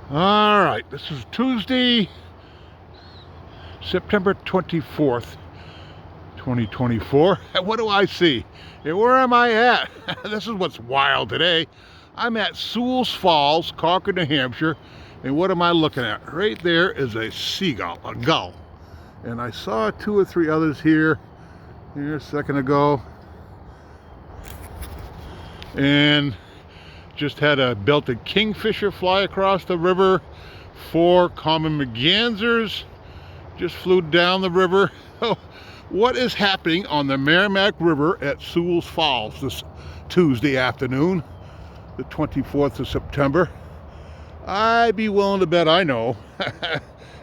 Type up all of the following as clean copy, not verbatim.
All right, this is Tuesday, September 24th, 2024. And what do I see? And where am I at? This is what's wild today. I'm at Sewell's Falls, Concord, New Hampshire. And what am I looking at? Right there is a seagull, a gull. And I saw 2 or 3 others here a second ago. And just had a belted kingfisher fly across the river. 4 common mergansers just flew down the river. Oh, what is happening on the Merrimack River at Sewell's Falls this Tuesday afternoon, the 24th of September? I'd be willing to bet I know.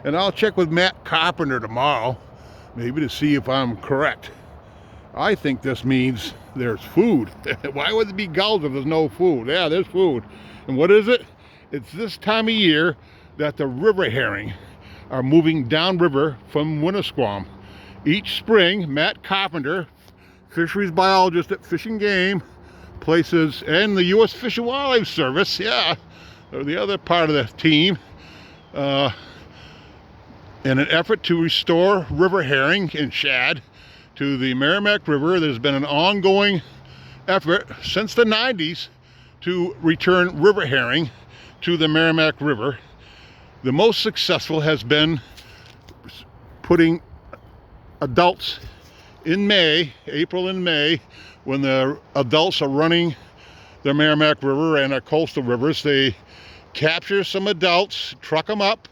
And I'll check with Matt Carpenter tomorrow, maybe to see if I'm correct. I think this means there's food. Why would it be gulls if there's no food? Yeah, there's food. And what is it? It's this time of year that the river herring are moving downriver from Winnisquam. Each spring, Matt Carpenter, fisheries biologist at Fish and Game, places, and the U.S. Fish and Wildlife Service, yeah, or the other part of the team, in an effort to restore river herring and shad to the Merrimack River. There's been an ongoing effort since the 90s to return river herring to the Merrimack River. The most successful has been putting adults in May, April and May, when the adults are running the Merrimack River and our coastal rivers. They capture some adults, truck them up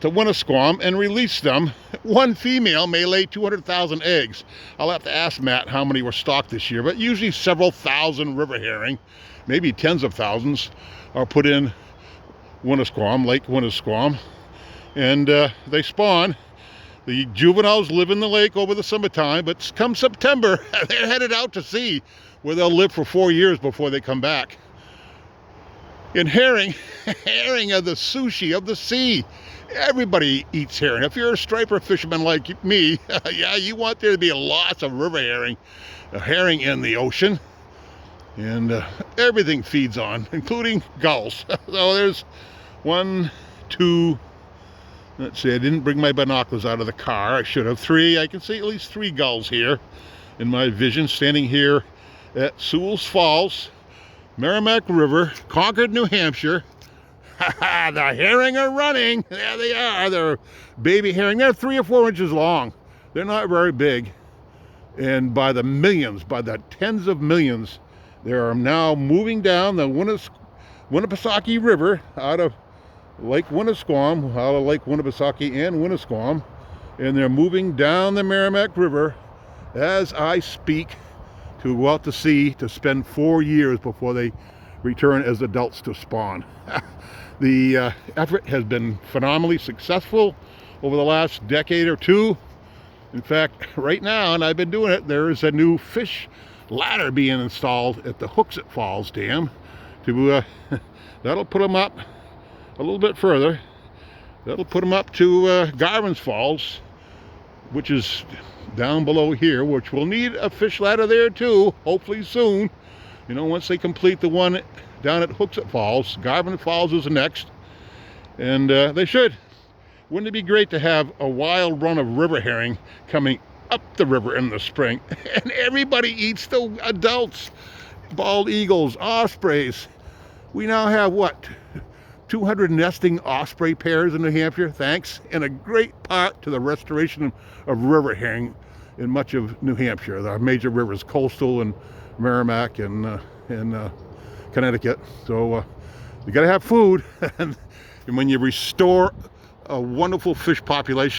to Winnisquam and release them. One female may lay 200,000 eggs. I'll have to ask Matt how many were stocked this year, but usually several thousand river herring, maybe tens of thousands, are put in Winnisquam, Lake Winnisquam, and they spawn. The juveniles live in the lake over the summertime, but come September, they're headed out to sea, where they'll live for 4 years before they come back. And herring are the sushi of the sea. Everybody eats herring. If you're a striper fisherman like me, yeah, you want there to be lots of river herring in the ocean. And everything feeds on, including gulls. So there's 1, 2, let's see, I didn't bring my binoculars out of the car. I should have. 3, I can see at least 3 gulls here in my vision, standing here at Sewell's Falls, Merrimack River, Concord, New Hampshire. The herring are running. There they are. They're baby herring. They're 3 or 4 inches long. They're not very big. And by the millions, by the tens of millions, they are now moving down the Winnipesaukee River out of Lake Winnisquam, out of Lake Winnipesaukee and Winnisquam. And they're moving down the Merrimack River as I speak to go out to sea to spend 4 years before they return as adults to spawn. The effort has been phenomenally successful over the last decade or 2. In fact, right now, and I've been doing it, there is a new fish ladder being installed at the Hooksett Falls Dam. That'll put them up a little bit further. That'll put them up to Garvin's Falls, which is down below here, which will need a fish ladder there too, hopefully soon. You know, once they complete the one down at Hooksett Falls. Garvin Falls is the next, and they should. Wouldn't it be great to have a wild run of river herring coming up the river in the spring? And everybody eats the adults. Bald eagles, ospreys. We now have, what, 200 nesting osprey pairs in New Hampshire, thanks, and a great part to the restoration of river herring in much of New Hampshire. The major rivers, Coastal and Merrimack and Connecticut. So you got to have food, and when you restore a wonderful fish population